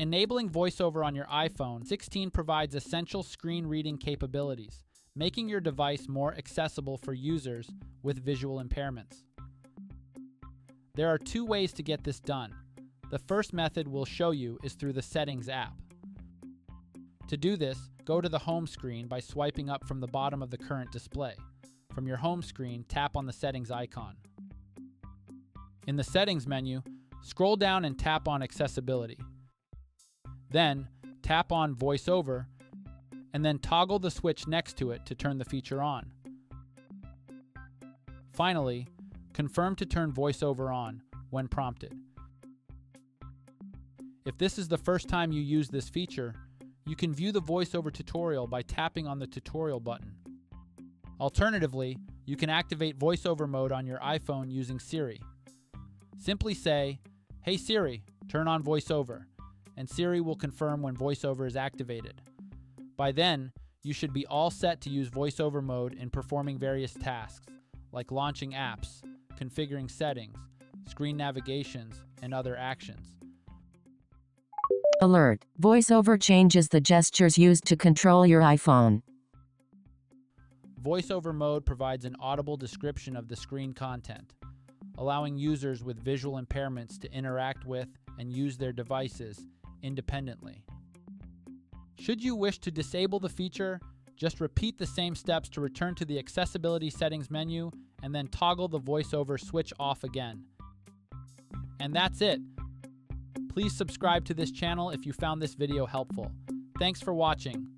Enabling VoiceOver on your iPhone 16 provides essential screen reading capabilities, making your device more accessible for users with visual impairments. There are two ways to get this done. The first method we'll show you is through the Settings app. To do this, go to the home screen by swiping up from the bottom of the current display. From your home screen, tap on the Settings icon. In the Settings menu, scroll down and tap on Accessibility. Then, tap on VoiceOver, and then toggle the switch next to it to turn the feature on. Finally, confirm to turn VoiceOver on when prompted. If this is the first time you use this feature, you can view the VoiceOver tutorial by tapping on the tutorial button. Alternatively, you can activate VoiceOver Mode on your iPhone using Siri. Simply say, "Hey Siri, turn on VoiceOver," and Siri will confirm when VoiceOver is activated. By then, you should be all set to use VoiceOver Mode in performing various tasks, like launching apps, configuring settings, screen navigations, and other actions. Alert: VoiceOver changes the gestures used to control your iPhone. VoiceOver Mode provides an audible description of the screen content, allowing users with visual impairments to interact with and use their devices independently. Should you wish to disable the feature, just repeat the same steps to return to the Accessibility Settings menu and then toggle the VoiceOver switch off again. And that's it. Please subscribe to this channel if you found this video helpful. Thanks for watching.